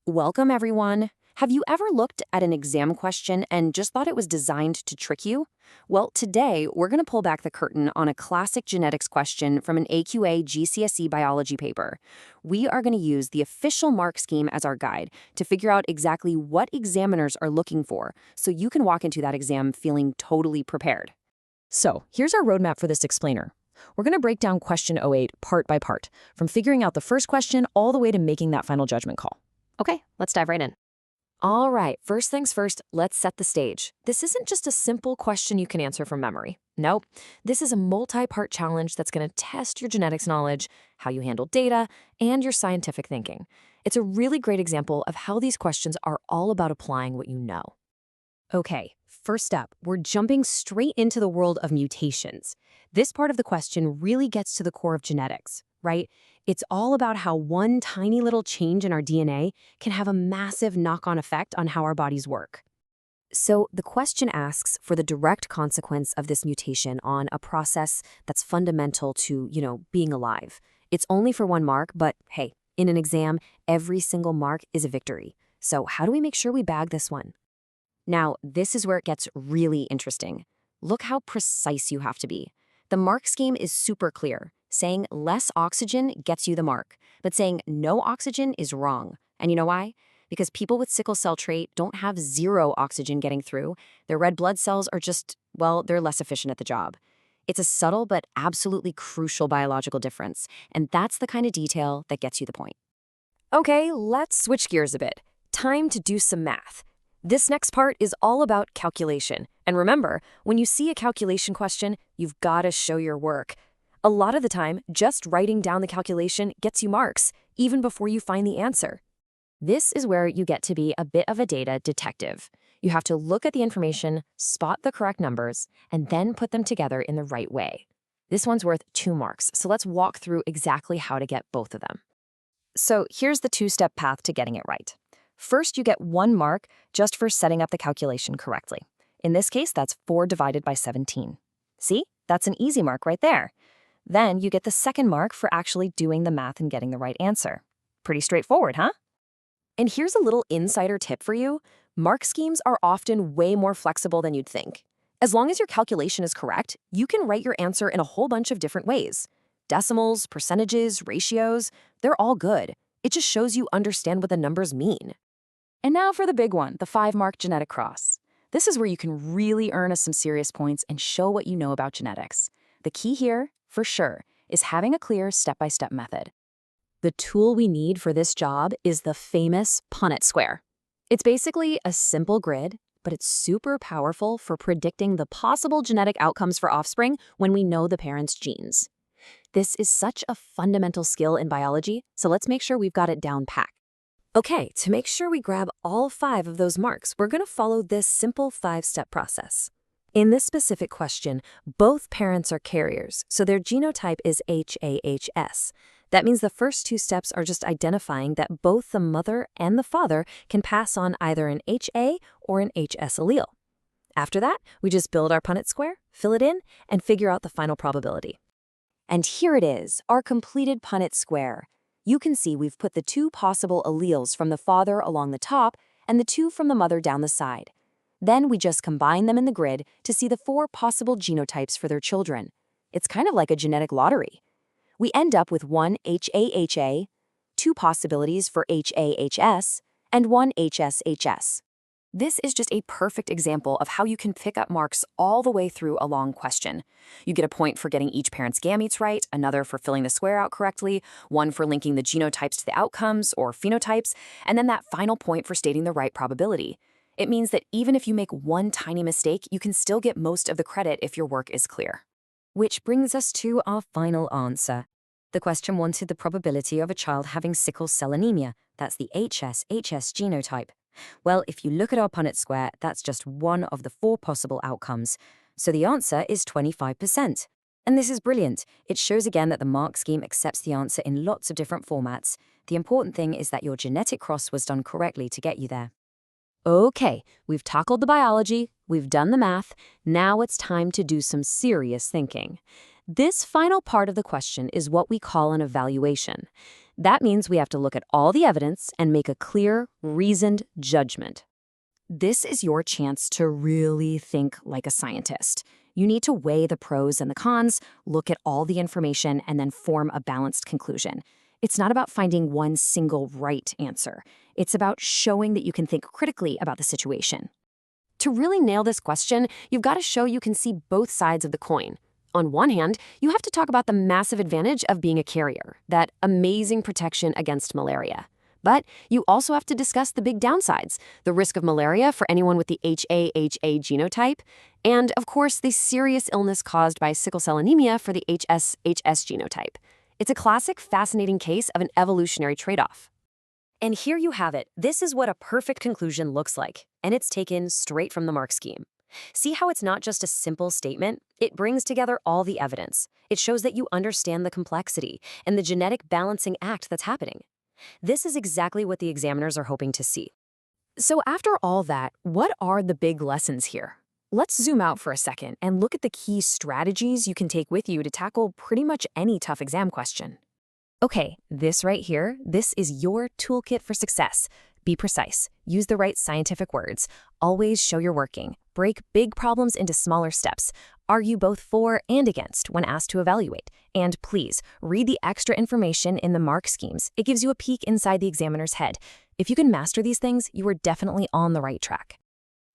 Welcome, everyone. Have you ever looked at an exam question and just thought it was designed to trick you? Well, today we're going to pull back the curtain on a classic genetics question from an AQA GCSE Biology paper. We are going to use the official mark scheme as our guide to figure out exactly what examiners are looking for so you can walk into that exam feeling totally prepared. So, here's our roadmap for this explainer. We're going to break down question 08 part by part, from figuring out the first question all the way to making that final judgment call. Okay, let's dive right in. All right, first things first, let's set the stage. This isn't just a simple question you can answer from memory. Nope, this is a multi-part challenge that's going to test your genetics knowledge, how you handle data, and your scientific thinking. It's a really great example of how these questions are all about applying what you know. Okay, first up, we're jumping straight into the world of mutations. This part of the question really gets to the core of genetics, right? It's all about how one tiny little change in our DNA can have a massive knock-on effect on how our bodies work. So the question asks for the direct consequence of this mutation on a process that's fundamental to, being alive. It's only for one mark, but hey, in an exam, every single mark is a victory. So how do we make sure we bag this one? Now, this is where it gets really interesting. Look how precise you have to be. The mark scheme is super clear. Saying less oxygen gets you the mark, but saying no oxygen is wrong. And you know why? Because people with sickle cell trait don't have zero oxygen getting through. Their red blood cells are just, they're less efficient at the job. It's a subtle but absolutely crucial biological difference, and that's the kind of detail that gets you the point. Okay, let's switch gears a bit. Time to do some math. This next part is all about calculation. And remember, when you see a calculation question, you've got to show your work. A lot of the time, just writing down the calculation gets you marks, even before you find the answer. This is where you get to be a bit of a data detective. You have to look at the information, spot the correct numbers, and then put them together in the right way. This one's worth 2 marks, so let's walk through exactly how to get both of them. So here's the 2-step path to getting it right. First, you get 1 mark just for setting up the calculation correctly. In this case, that's 4 divided by 17. See? That's an easy mark right there. Then you get the 2nd mark for actually doing the math and getting the right answer. Pretty straightforward, huh? And here's a little insider tip for you. Mark schemes are often way more flexible than you'd think. As long as your calculation is correct, you can write your answer in a whole bunch of different ways. Decimals, percentages, ratios, they're all good. It just shows you understand what the numbers mean. And now for the big one, the 5-mark genetic cross. This is where you can really earn us some serious points and show what you know about genetics. The key here, for sure, is having a clear step-by-step method. The tool we need for this job is the famous Punnett square. It's basically a simple grid, but it's super powerful for predicting the possible genetic outcomes for offspring when we know the parents' genes. This is such a fundamental skill in biology, so let's make sure we've got it down pat. Okay, to make sure we grab all 5 of those marks, we're going to follow this simple 5-step process. In this specific question, both parents are carriers, so their genotype is HAHS. That means the first 2 steps are just identifying that both the mother and the father can pass on either an HA or an HS allele. After that, we just build our Punnett square, fill it in, and figure out the final probability. And here it is, our completed Punnett square. You can see we've put the 2 possible alleles from the father along the top and the 2 from the mother down the side. Then we just combine them in the grid to see the 4 possible genotypes for their children. It's kind of like a genetic lottery. We end up with 1 HAHA, 2 possibilities for HAHS, and 1 HSHS. This is just a perfect example of how you can pick up marks all the way through a long question. You get a point for getting each parent's gametes right, another for filling the square out correctly, 1 for linking the genotypes to the outcomes or phenotypes, and then that final point for stating the right probability. It means that even if you make 1 tiny mistake, you can still get most of the credit if your work is clear. Which brings us to our final answer. The question wanted the probability of a child having sickle cell anemia. That's the HS genotype. Well, if you look at our Punnett square, that's just one of the 4 possible outcomes. So the answer is 25%. And this is brilliant. It shows again that the mark scheme accepts the answer in lots of different formats. The important thing is that your genetic cross was done correctly to get you there. Okay, we've tackled the biology, we've done the math, now it's time to do some serious thinking. This final part of the question is what we call an evaluation. That means we have to look at all the evidence and make a clear, reasoned judgment. This is your chance to really think like a scientist. You need to weigh the pros and the cons, look at all the information, and then form a balanced conclusion. It's not about finding one single right answer. It's about showing that you can think critically about the situation. To really nail this question, you've got to show you can see both sides of the coin. On one hand, you have to talk about the massive advantage of being a carrier, that amazing protection against malaria. But you also have to discuss the big downsides, the risk of malaria for anyone with the HAHA genotype, and, of course, the serious illness caused by sickle cell anemia for the HSHS genotype. It's a classic, fascinating case of an evolutionary trade-off. And here you have it. This is what a perfect conclusion looks like, and it's taken straight from the mark scheme. See how it's not just a simple statement? It brings together all the evidence. It shows that you understand the complexity and the genetic balancing act that's happening. This is exactly what the examiners are hoping to see. So after all that, what are the big lessons here? Let's zoom out for a second and look at the key strategies you can take with you to tackle pretty much any tough exam question. Okay, this right here, this is your toolkit for success. Be precise, use the right scientific words, always show you're working, break big problems into smaller steps, argue both for and against when asked to evaluate, and please, read the extra information in the mark schemes. It gives you a peek inside the examiner's head. If you can master these things, you are definitely on the right track.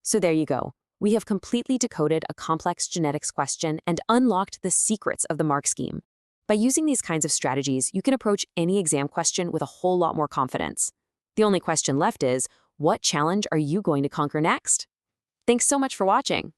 So there you go. We have completely decoded a complex genetics question and unlocked the secrets of the mark scheme. By using these kinds of strategies, you can approach any exam question with a whole lot more confidence. The only question left is, what challenge are you going to conquer next? Thanks so much for watching.